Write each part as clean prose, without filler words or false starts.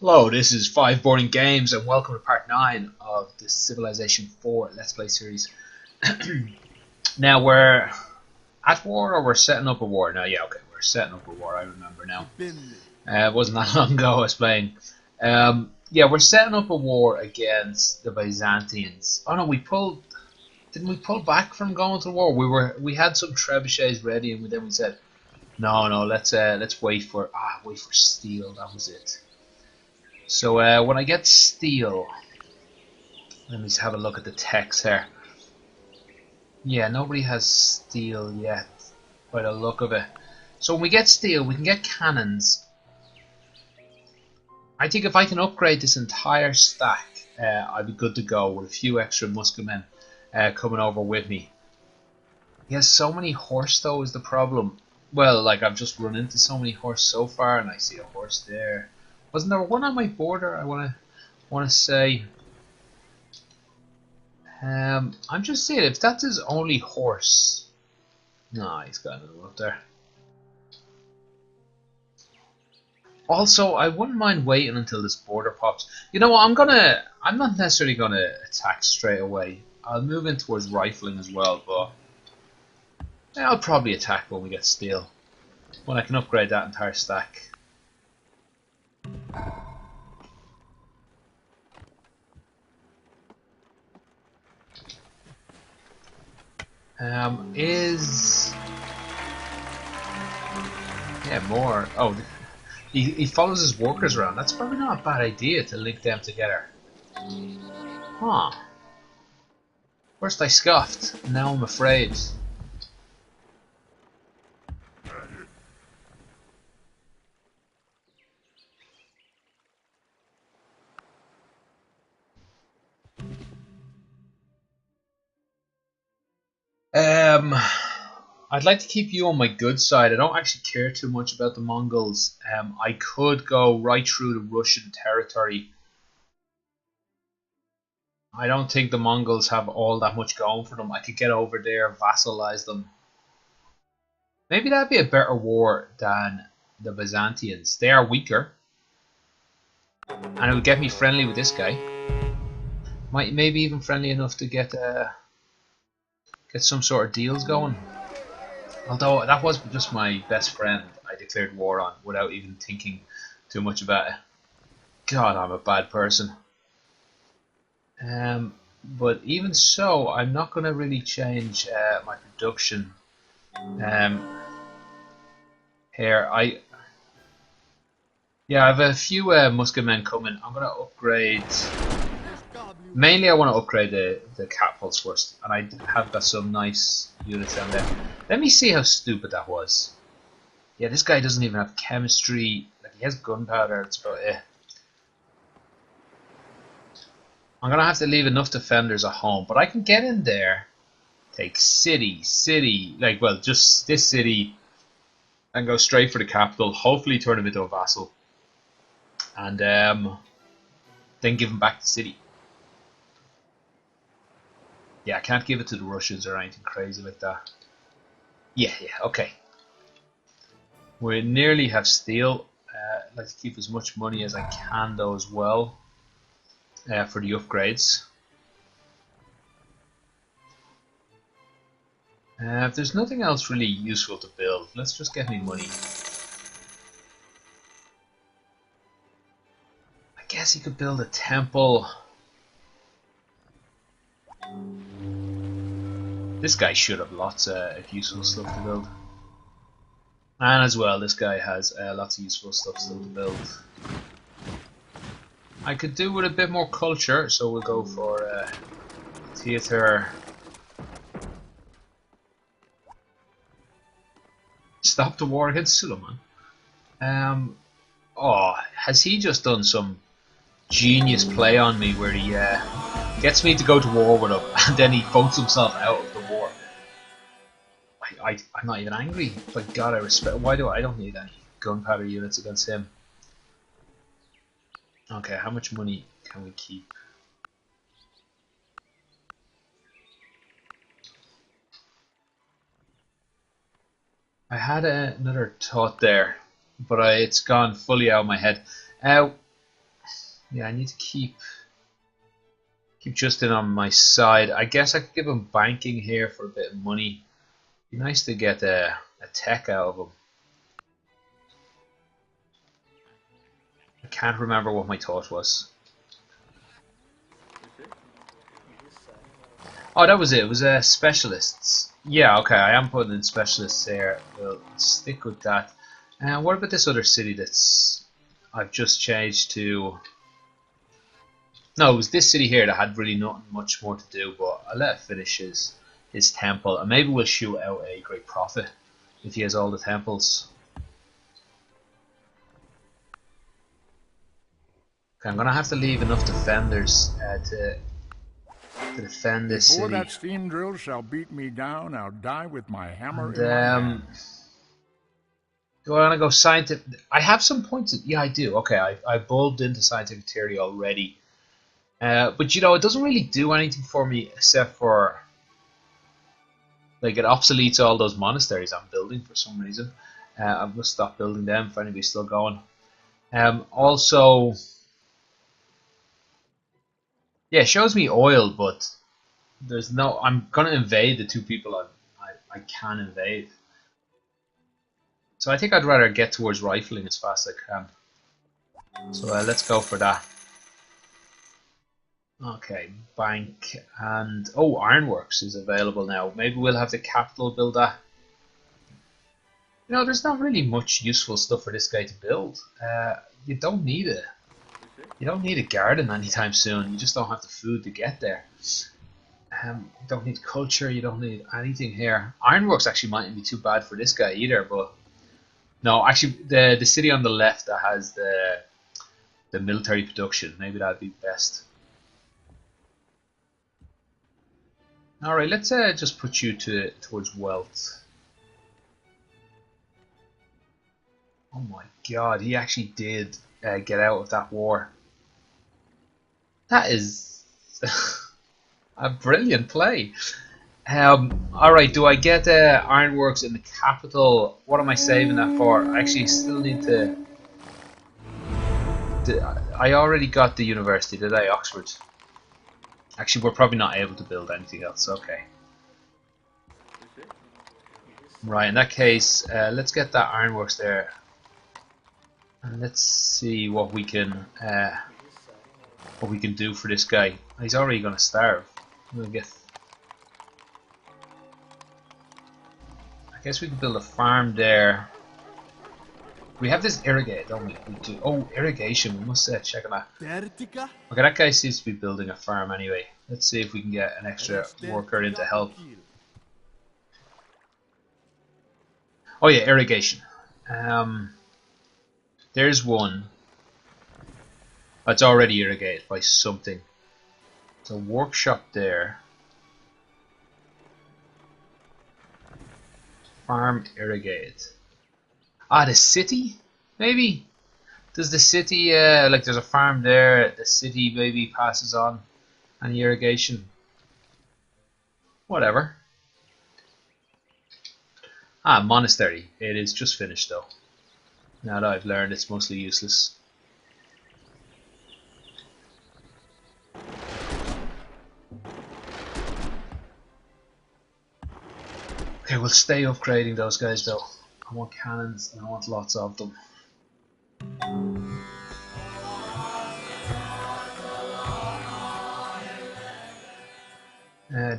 Hello, this is 5 Boring Games and welcome to part 9 of the Civilization 4 Let's Play series. Now we're at war or we're setting up a war? No, yeah, okay, we're setting up a war, I remember now. It wasn't that long ago I was playing. Yeah, we're setting up a war against the Byzantines. Oh no, didn't we pull back from going to war? We had some trebuchets ready and then we said, no, let's wait for steel, that was it. So when I get steel, let me just have a look at the text here. Yeah, nobody has steel yet, by the look of it. So when we get steel, we can get cannons. I think if I can upgrade this entire stack, I'd be good to go with a few extra musketmen coming over with me. He has so many horse though is the problem. Well, like I've just run into so many horse so far, and I see a horse there. Wasn't there one on my border? I wanna say. I'm just saying if that's his only horse. No, he's got another one up there. Also, I wouldn't mind waiting until this border pops. You know what? I'm not necessarily gonna attack straight away. I'll move in towards rifling as well, but yeah, I'll probably attack when we get steel. When I can upgrade that entire stack. Yeah, more. Oh, he follows his workers around. That's probably not a bad idea to link them together. Huh. First I scoffed, now I'm afraid. I'd like to keep you on my good side. I don't actually care too much about the Mongols. I could go right through the Russian territory. I don't think the Mongols have all that much going for them. I could get over there, vassalize them. Maybe that'd be a better war than the Byzantines. They are weaker. And it would get me friendly with this guy. Maybe even friendly enough to get some sort of deals going. Although that was just my best friend I declared war on without even thinking too much about it. God, I'm a bad person. But even so, I'm not going to really change my production. Here, I have a few musketmen coming. I'm going to upgrade. Mainly, I want to upgrade the catapults first, and I have got some nice units down there. Let me see how stupid that was. Yeah, this guy doesn't even have chemistry. Like, he has gunpowder. That's about it. I'm gonna have to leave enough defenders at home, but I can get in there, take city, like, well, just this city, and go straight for the capital. Hopefully, turn him into a vassal, and then give him back the city. Yeah, I can't give it to the Russians or anything crazy like that. Yeah, okay. We nearly have steel. I'd like to keep as much money as I can though as well for the upgrades. If there's nothing else really useful to build, let's just get me money. I guess you could build a temple. This guy should have lots of useful stuff to build. And as well, this guy has lots of useful stuff still to build. I could do with a bit more culture, so we'll go for theatre. Stop the war against Suleiman. Oh, has he just done some genius play on me where he gets me to go to war with him and then he votes himself out of the war? I'm not even angry. By God, I respect. Why do I don't need any gunpowder units against him? Okay, how much money can we keep? I had another thought there, but it's gone fully out of my head. Yeah, I need to keep Justin on my side. I guess I could give him banking here for a bit of money. Be nice to get a tech out of him. I can't remember what my thought was. Oh, that was it. It was specialists. Yeah, okay. I am putting in specialists here. We'll stick with that. And what about this other city that's I've just changed to? No, it was this city here that had really not much more to do, but I'll let it finish his temple, and maybe we'll shoot out a great prophet if he has all the temples. Okay, I'm gonna have to leave enough defenders to defend this Before city. that steam drill shall beat me down, I'll die with my hammer And in my hand. do I want to go scientific? I have some points. Yeah, I do. Okay, I bulbed into scientific theory already. But you know, it doesn't really do anything for me except for like it obsoletes all those monasteries I'm building for some reason. I must stop building them if anybody's still going. Also, yeah, it shows me oil, but there's no. I'm gonna invade the two people I can invade. So I think I'd rather get towards rifling as fast as I can. So let's go for that. Okay, bank and oh, ironworks is available now. Maybe we'll have the capital build that. You know, there's not really much useful stuff for this guy to build. You don't need it. You don't need a garden anytime soon. You just don't have the food to get there. You don't need culture. You don't need anything here. Ironworks actually mightn't be too bad for this guy either. But no, actually, the city on the left that has the military production, maybe that'd be best. All right, let's just put you towards wealth. Oh my God, he actually did get out of that war. That is a brilliant play. Alright, do I get ironworks in the capital? What am I saving that for? I actually still need to... I already got the university, did I? Oxford. Actually, we're probably not able to build anything else. Okay. Right, in that case, let's get that ironworks there. And let's see what we can do for this guy. He's already going to starve. We'll get... I guess we can build a farm there. We have this irrigate, don't we? We do. Oh, irrigation. We must check on that. Okay, that guy seems to be building a farm anyway. Let's see if we can get an extra worker in to help. Oh yeah, irrigation. There's one. That's already irrigated by something. It's a workshop there. Farm irrigated. Ah, the city? Maybe? Does the city, like there's a farm there, the city maybe passes on any irrigation? Whatever. Ah, monastery. It is just finished though. Now that I've learned it's mostly useless. Okay, we'll stay upgrading those guys though. I want cannons and I want lots of them.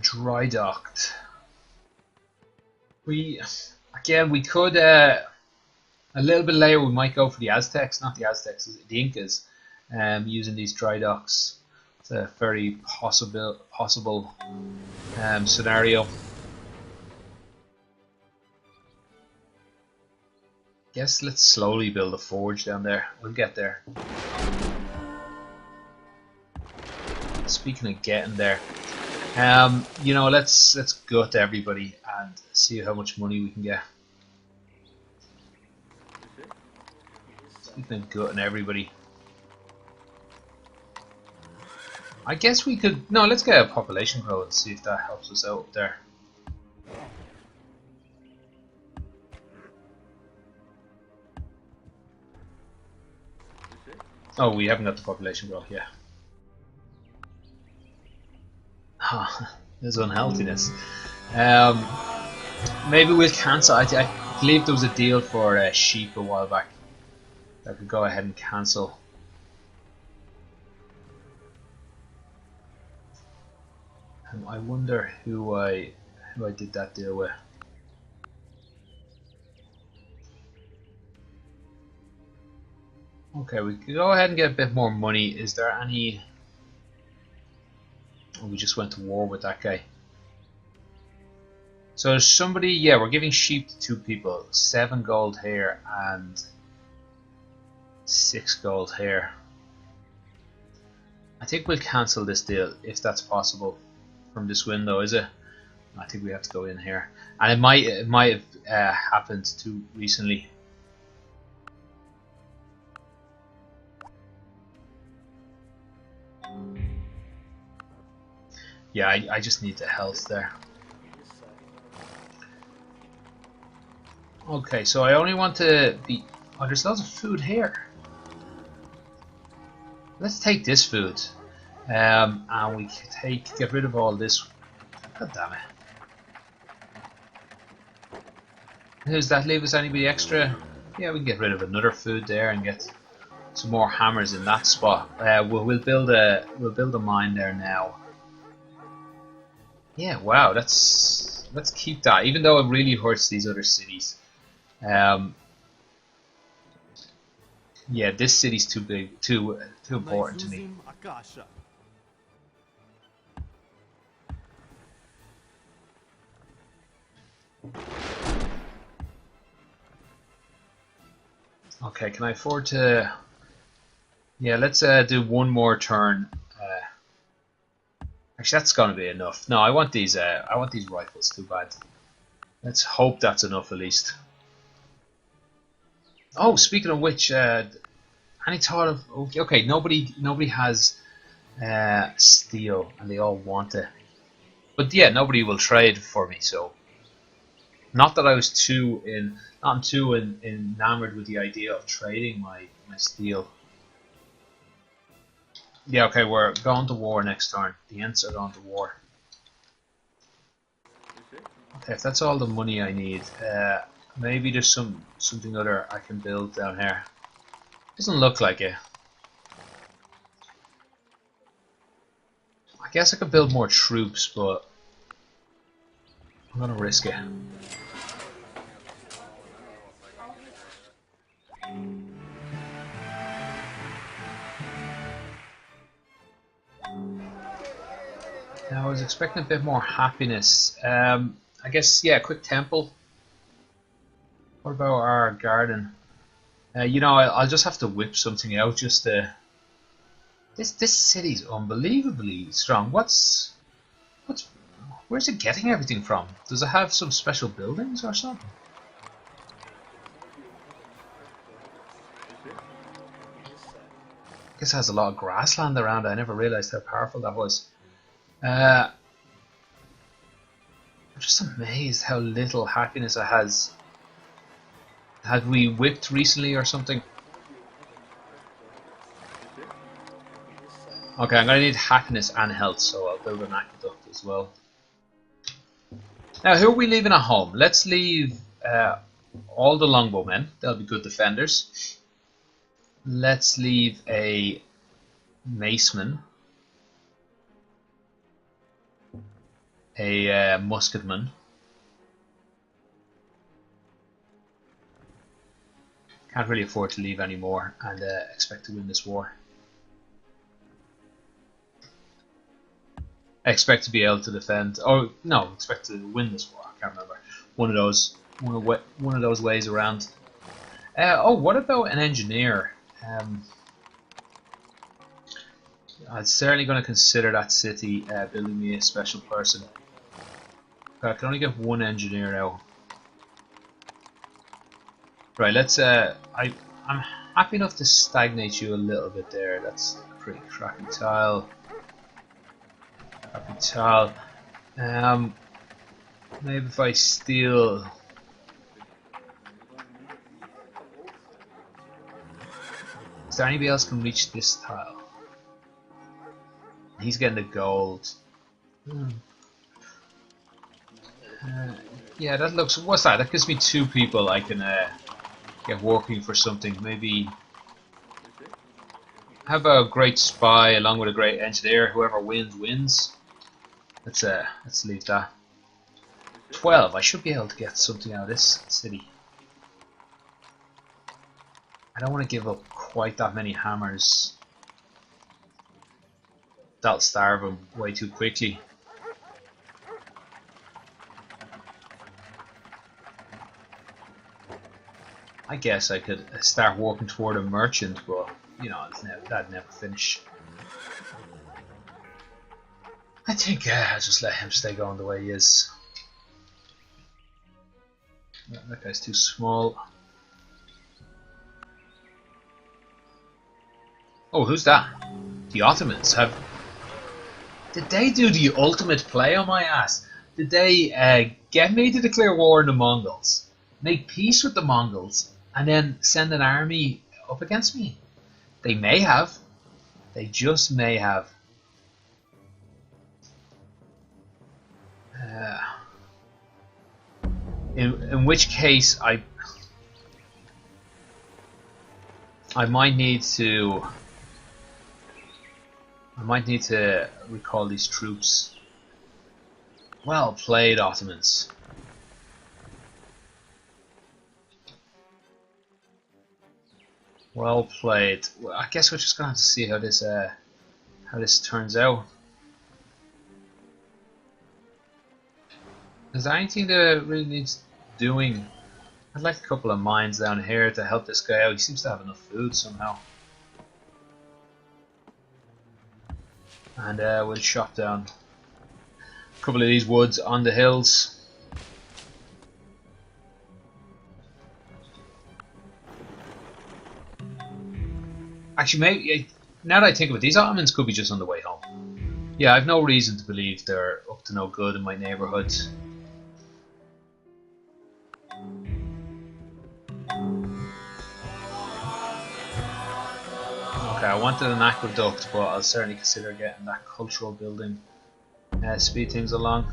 Dry docked. We could a little bit later we might go for the Aztecs, not the Aztecs, the Incas, using these dry docks. It's a very possible scenario. Guess let's slowly build a forge down there. We'll get there. Speaking of getting there, you know, let's gut everybody and see how much money we can get. Speaking of gutting everybody, I guess we could. No, let's get a population growth and see if that helps us out there. Oh, we haven't got the population growth, yeah. Ah, there's unhealthiness. Um, Maybe we'll cancel. I believe there was a deal for sheep a while back that I could go ahead and cancel. I wonder who I did that deal with. Okay, we can go ahead and get a bit more money. Is there any? Oh, we just went to war with that guy. So there's somebody. Yeah, we're giving sheep to 2 people. 7 gold here and 6 gold here. I think we'll cancel this deal if that's possible from this window. Is it? I think we have to go in here, and it might have happened too recently. Yeah, I just need the health there. Okay, so I only want to be. Oh, there's lots of food here. Let's take this food, and we can get rid of all this. God damn it! Does that leave us anybody extra? Yeah, we can get rid of another food there and get some more hammers in that spot. We'll build a mine there now. Yeah, wow, let's keep that, even though it really hurts these other cities. Yeah, this city's too big, too important to me. Okay, can I afford to? Yeah, let's do one more turn. Actually, that's gonna be enough. No, I want these. I want these rifles. Too bad. Let's hope that's enough at least. Oh, speaking of which, any thought of? Okay, nobody has steel, and they all want it. But yeah, nobody will trade for me. So, not that I was not too enamored with the idea of trading my steel. Yeah, okay, we're going to war next turn. The Ents are going to war. Okay, if that's all the money I need, maybe there's something other I can build down here. Doesn't look like it. I guess I could build more troops, but I'm gonna risk it. Now, I was expecting a bit more happiness. I guess, yeah, quick temple. What about our garden? You know, I'll just have to whip something out just to... This city's unbelievably strong. Where's it getting everything from? Does it have some special buildings or something? I guess it has a lot of grassland around it. I never realized how powerful that was. I'm just amazed how little happiness it has. Had we whipped recently or something? Okay, I'm gonna need happiness and health, so I'll build an aqueduct as well. Now, who are we leaving at home? Let's leave all the longbowmen. They'll be good defenders. Let's leave a maceman, a musketman. Can't really afford to leave any more and expect to win this war. I expect to be able to defend. Oh no, expect to win this war. I can't remember. One of those ways around. Oh, what about an engineer? I'm certainly going to consider that city building me a special person. I can only get one engineer now. Right, let's. I'm happy enough to stagnate you a little bit there. That's a pretty crappy tile. Crappy tile. Maybe if I steal. Is there anybody else can reach this tile? He's getting the gold. Yeah, that looks... What's that? That gives me 2 people I can get working for something. Maybe have a great spy along with a great engineer. Whoever wins, wins. Let's leave that. 12. I should be able to get something out of this city. I don't want to give up quite that many hammers. That'll starve him way too quickly. I guess I could start working toward a merchant, but you know, that'd never finish. I think I'll just let him stay going the way he is. That guy's too small. Oh, who's that? The Ottomans have... Did they do the ultimate play on my ass? Did they get me to declare war on the Mongols, make peace with the Mongols, and then send an army up against me? They may have. They just may have. In which case, I might need to recall these troops. Well played, Ottomans. Well played. Well, I guess we're just gonna have to see how this turns out. Is there anything that really needs doing? I'd like a couple of mines down here to help this guy out. He seems to have enough food somehow. And we'll chop down a couple of these woods on the hills. Actually, maybe now that I think of it, these Ottomans could be just on the way home. Yeah, I've no reason to believe they're up to no good in my neighborhood. Okay, I wanted an aqueduct, but I'll certainly consider getting that cultural building. Speed things along.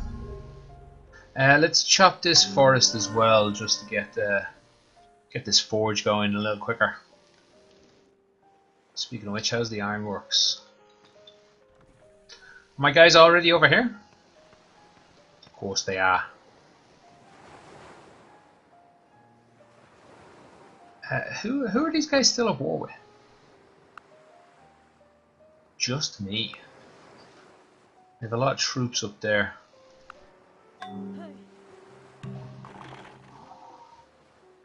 Let's chop this forest as well, just to get this forge going a little quicker. Speaking of which, how's the ironworks? Are my guys already over here? Of course they are. Who are these guys still at war with? Just me. They have a lot of troops up there.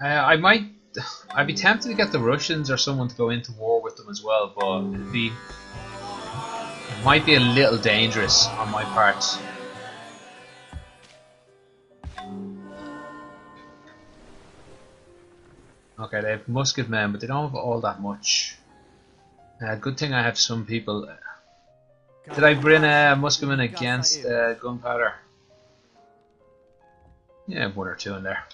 I'd be tempted to get the Russians or someone to go into war with them as well, but it might be a little dangerous on my part. Okay, they have musket men, but they don't have all that much. Good thing I have some people. Did I bring musketmen against gunpowder? Yeah, 1 or 2 in there.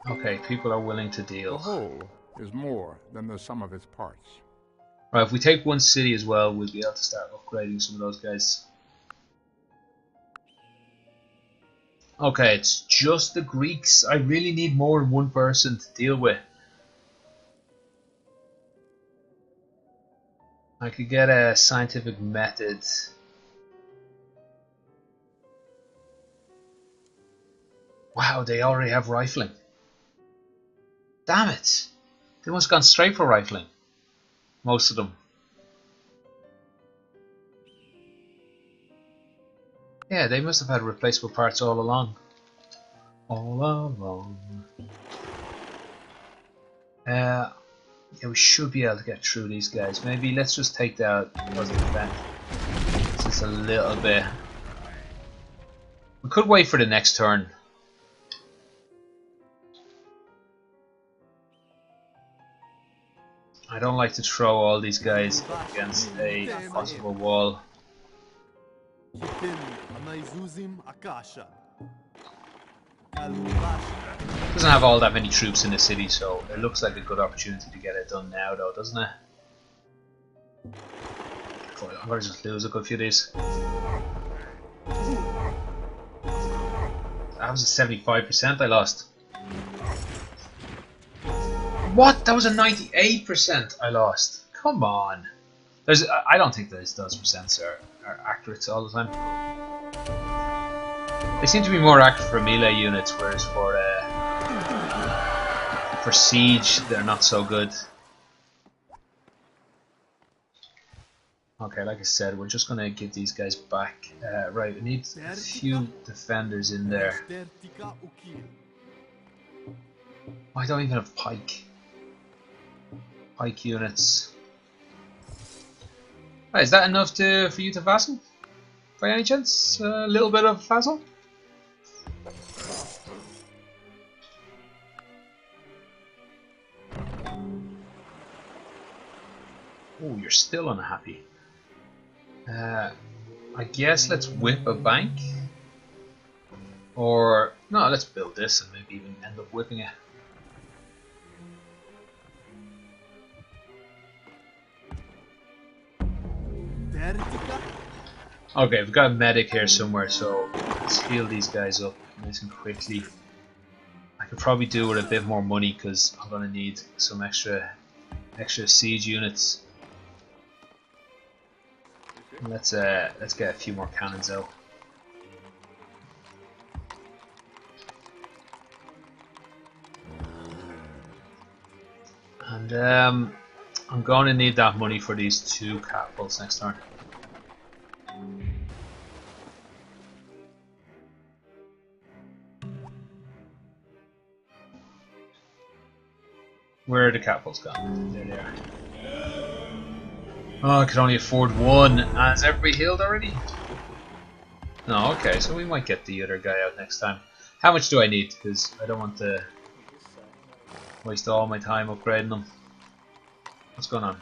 Okay, people are willing to deal. The whole is more than the sum of its parts. Right, if we take one city as well, we'll be able to start upgrading some of those guys. Okay, it's just the Greeks. I really need more than one person to deal with. I could get a scientific method. Wow, they already have rifling. Damn it! They must have gone straight for rifling. Most of them. Yeah, they must have had replaceable parts all along. All along. Yeah, we should be able to get through these guys. Maybe let's just take that positive event. Just a little bit. We could wait for the next turn. I don't like to throw all these guys up against a possible wall. Doesn't have all that many troops in the city, so it looks like a good opportunity to get it done now, though, doesn't it? I'm gonna just lose a good few of these. That was a 75% I lost. What? That was a 98% I lost. Come on. I don't think those percents are accurate all the time. They seem to be more accurate for melee units, whereas for siege they're not so good. Okay, like I said, we're just gonna give these guys back. Right, we need a few defenders in there. Oh, I don't even have pike units. Right, is that enough for you to vassal? By any chance? A little bit of vassal? Oh, you're still unhappy. I guess let's whip a bank. Or, no, let's build this and maybe even end up whipping it. Okay, we've got a medic here somewhere, so let's heal these guys up nice and quickly. I could probably do with a bit more money because I'm going to need some extra siege units. Let's get a few more cannons out. And I'm going to need that money for these 2 catapults next turn. Where are the catapults gone? There they are. Oh, I can only afford 1. Has everybody healed already? No, okay, so we might get the other guy out next time. How much do I need? Because I don't want to waste all my time upgrading them. What's going on?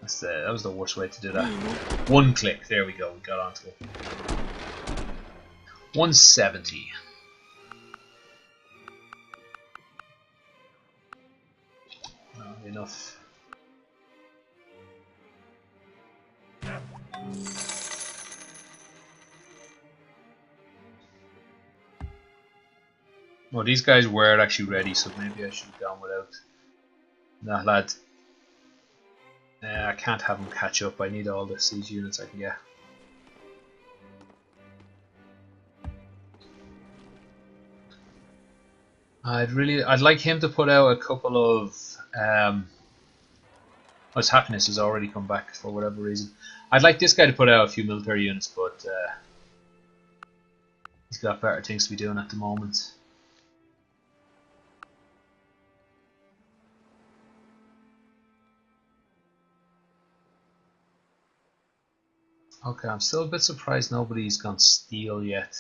That was the worst way to do that. 1 click, there we go, we got onto it. 170. Not enough. Well, these guys were actually ready, so maybe I should have gone without. Nah, lad. I can't have them catch up. I need all the siege units I can get. I'd like him to put out a couple of. His happiness has already come back for whatever reason. I'd like this guy to put out a few military units, but he's got better things to be doing at the moment. Okay, I'm still a bit surprised nobody's gone steel yet.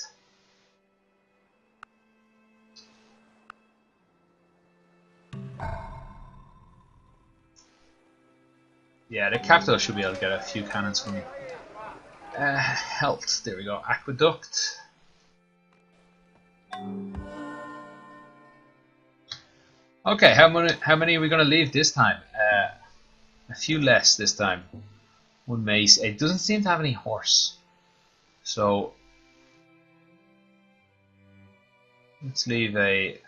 Yeah, the capital should be able to get a few cannons from health. There we go. Aqueduct. Okay, how many are we going to leave this time? A few less this time. 1 mace. It doesn't seem to have any horse. So let's leave a.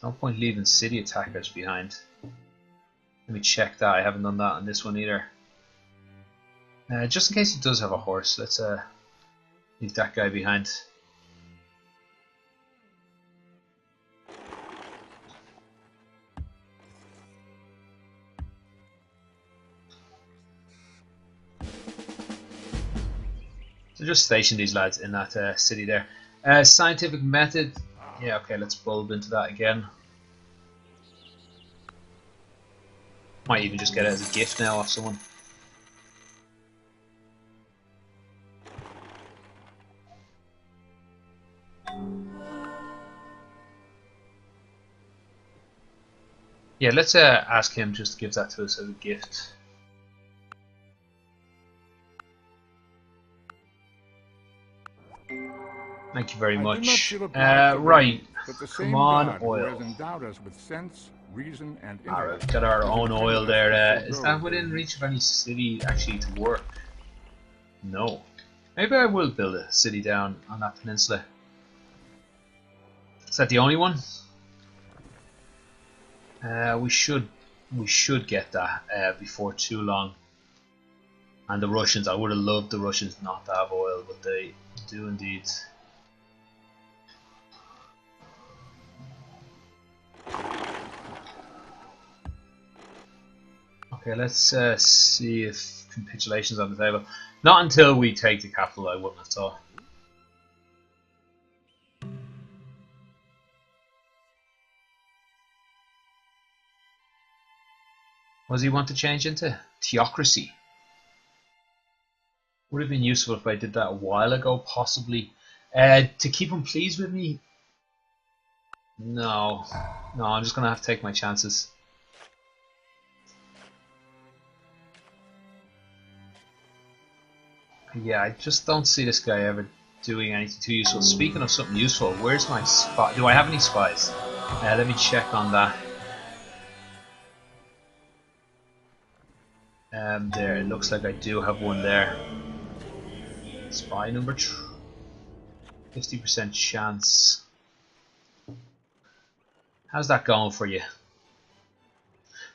No point leaving city attackers behind. Let me check that. I haven't done that on this one either. Just in case he does have a horse, let's leave that guy behind. So just station these lads in that city there. Scientific method. Yeah, okay, let's bulb into that again. Might even just get it as a gift now off someone. Yeah, let's ask him just to give that to us as a gift. Thank you very I do not much. feel obliged to Right. believe that the Come same on, God who has oil. endowed us with sense, reason, and Alright, intellect we've got our has own oil intended us there. to Is forego that their within reach use. of any city actually to work? No. Maybe I will build a city down on that peninsula. Is that the only one? We should get that before too long. And the Russians, I would have loved the Russians not to have oil, but they do indeed. Okay, let's see if capitulation's on the table. Not until we take the capital, I wouldn't have thought. What does he want to change into? Theocracy. Would have been useful if I did that a while ago, possibly. To keep him pleased with me? No. No, I'm just going to have to take my chances. Yeah, I just don't see this guy ever doing anything too useful. Speaking of something useful, where's my spy? Do I have any spies? Let me check on that. There, it looks like I do have one there. Spy number 50% chance. How's that going for you?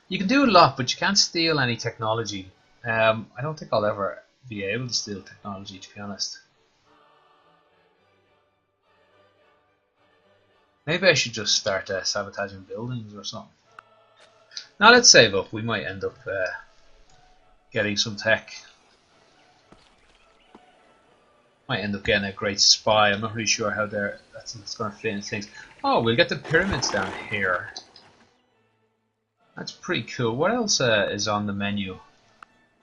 You can do a lot, but you can't steal any technology. I don't think I'll ever be able to steal technology, to be honest. Maybe I should just start sabotaging buildings or something. Now let's save up. We might end up getting some tech. Might end up getting a great spy. I'm not really sure how that's going to fit into things. Oh, we'll get the pyramids down here. That's pretty cool. What else is on the menu?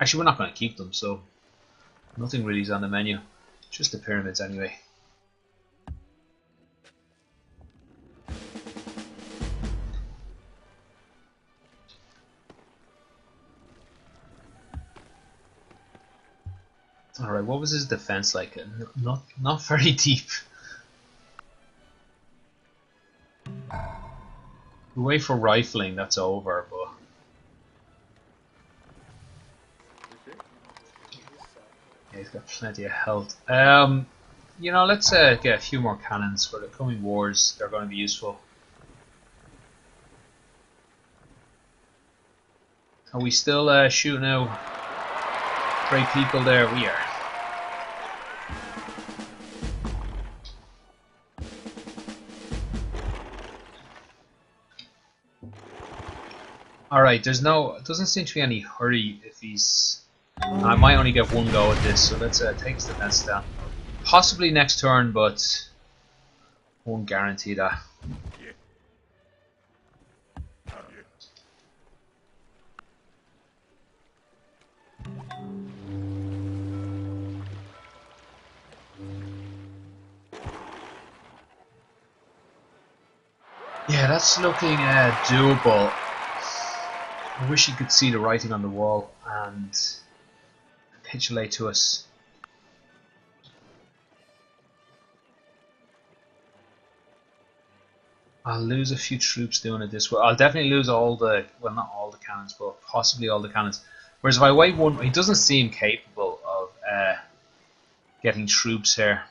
Actually, we're not going to keep them, so nothing really is on the menu. Just the pyramids anyway. Alright, what was his defense like? Not very deep. We wait for rifling, that's over, but yeah, he's got plenty of health. You know, let's get a few more cannons for the coming wars. They're going to be useful. Are we still shooting out great people there? We are. Alright, doesn't seem to be any hurry if he's... I might only get one go at this, so let's take his defense down. Possibly next turn, but won't guarantee that. Yeah, that's looking doable. I wish you could see the writing on the wall and capitulate to us. I'll lose a few troops doing it this way. I'll definitely lose all the, well, not all the cannons, but possibly all the cannons. Whereas if I wait one, he doesn't seem capable of getting troops here.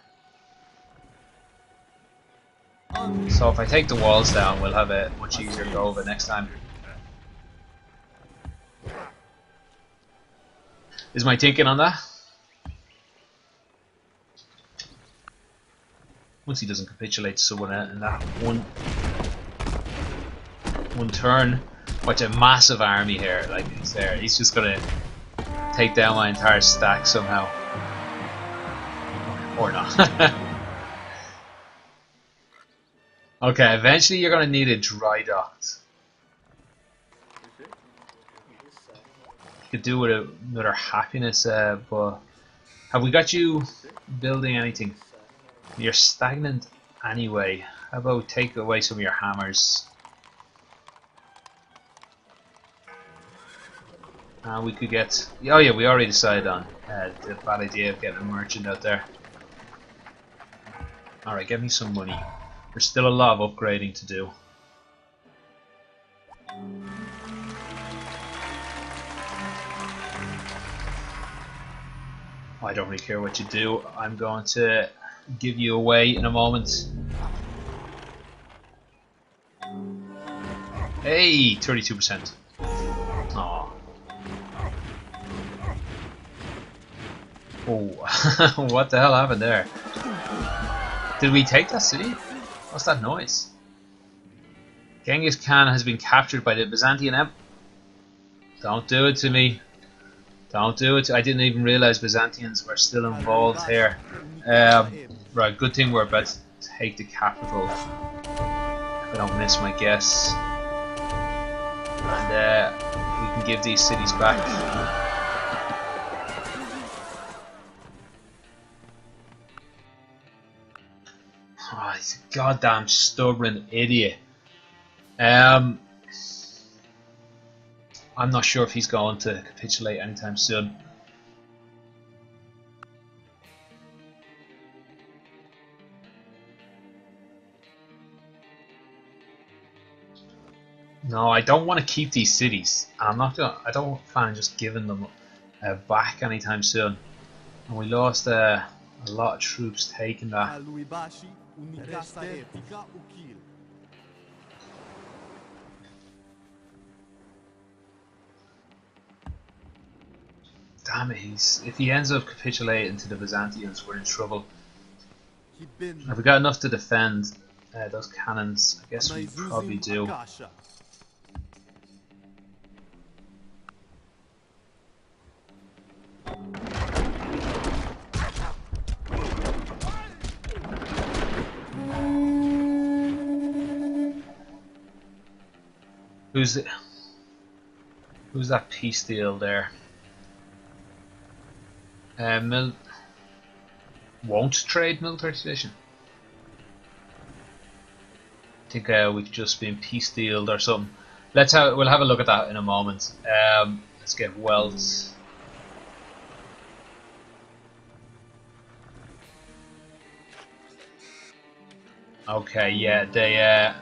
So if I take the walls down, we'll have a much easier go of it next time. Is my thinking on that? Once he doesn't capitulate to someone in that one turn, watch a massive army here, like he's there. He's just gonna take down my entire stack somehow, or not. Okay, eventually you're gonna need a dry dock. You could do with another happiness, but have we got you building anything? You're stagnant anyway. How about take away some of your hammers? We could get... Oh yeah, we already decided on the bad idea of getting a merchant out there. Alright, get me some money. There's still a lot of upgrading to do. I don't really care what you do. I'm going to give you away in a moment. Hey, 32%. Aww. Oh, what the hell happened there? Did we take that city? What's that noise? Genghis Khan has been captured by the Byzantine Empire. Don't do it to me. Don't do it. I didn't even realize Byzantians were still involved here. Right, good thing we're about to take the capital. If I don't miss my guess. And we can give these cities back. Oh, he's a goddamn stubborn idiot. I'm not sure if he's going to capitulate anytime soon. No, I don't want to keep these cities. I don't plan just giving them back anytime soon. And we lost a lot of troops taking that. Damn it, if he ends up capitulating to the Byzantines, we're in trouble. Have we got enough to defend those cannons? I guess we probably do. Who's that peace deal there? Won't trade military station. I think we've just been peace dealed or something. We'll have a look at that in a moment. Let's get wealth. Okay, yeah, they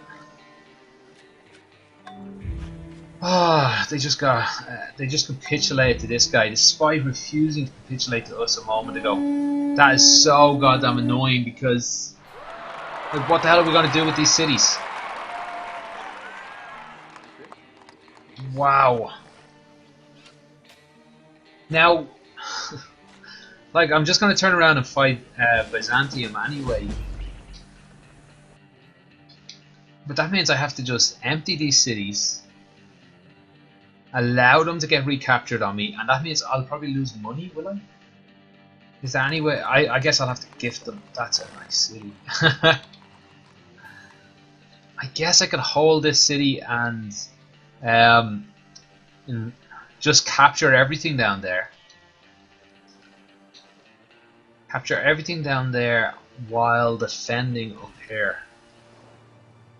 just capitulated to this guy despite refusing to capitulate to us a moment ago. That is so goddamn annoying because, like, what the hell are we going to do with these cities? Wow. Now, like, I'm just going to turn around and fight Byzantium anyway. But that means I have to just empty these cities, allow them to get recaptured on me, and that means I'll probably lose money, will I? Is there any way? I guess I'll have to gift them. That's a nice city. I guess I could hold this city and just capture everything down there. Capture everything down there while defending up here.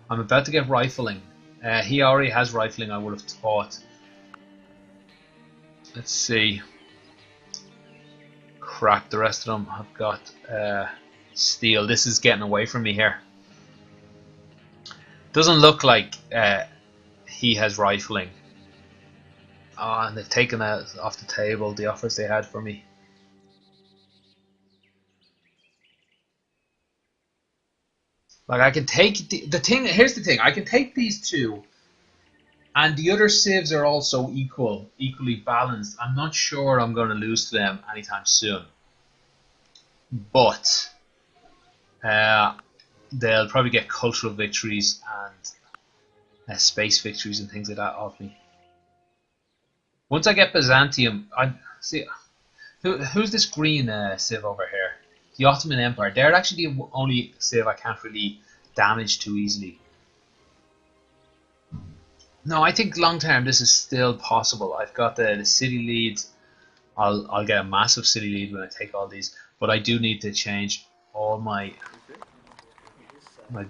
I'm about to get rifling. He already has rifling, I would have thought. Let's see. Crap, the rest of them have got steel. This is getting away from me here. Doesn't look like he has rifling. Oh, and they've taken that off the table, the offers they had for me. Like, I can take the thing. Here's the thing: I can take these two, and the other civs are also equally balanced. I'm not sure I'm going to lose to them anytime soon, but they'll probably get cultural victories and space victories and things like that off me. Once I get Byzantium, I see. Who's this green civ over here? The Ottoman Empire. They're actually the only civ I can't really damage too easily. No, I think long term this is still possible. I've got the city leads. I'll get a massive city lead when I take all these, but I do need to change all my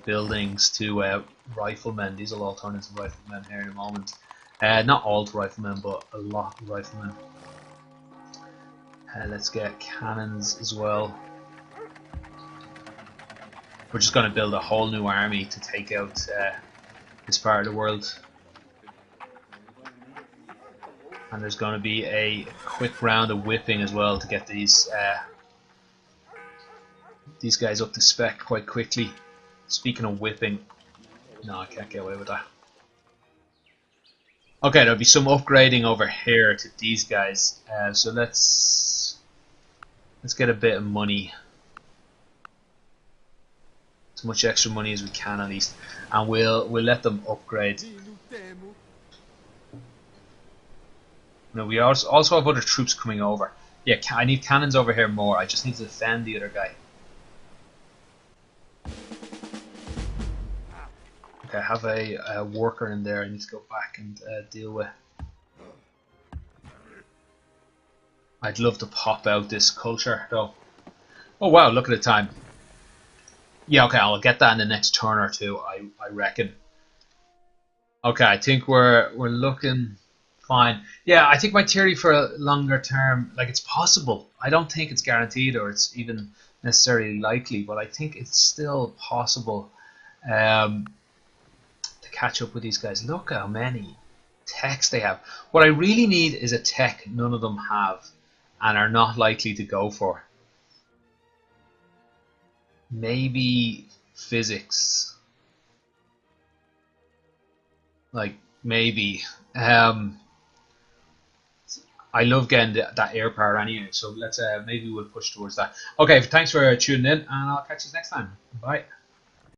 buildings to riflemen. These will all turn into riflemen here in a moment. Not all riflemen, but a lot of riflemen. Let's get cannons as well. We're just going to build a whole new army to take out this part of the world. And there's going to be a quick round of whipping as well to get these guys up to spec quite quickly. Speaking of whipping, no, I can't get away with that. Okay, there'll be some upgrading over here to these guys. So let's get a bit of money, as much extra money as we can at least, and we'll let them upgrade. No, we also have other troops coming over. Yeah, I need cannons over here more. I just need to defend the other guy. Okay, I have a worker in there I need to go back and deal with. I'd love to pop out this culture though. Oh wow, look at the time. Yeah, okay, I'll get that in the next turn or two, I reckon. Okay, I think we're looking fine. Yeah, I think my theory for a longer term, like, it's possible. I don't think it's guaranteed or it's even necessarily likely, but I think it's still possible to catch up with these guys. Look how many techs they have. What I really need is a tech none of them have and are not likely to go for. Maybe physics. Like, maybe. I love getting that air power anyway, so let's maybe we'll push towards that. Okay, thanks for tuning in, and I'll catch you next time. Bye.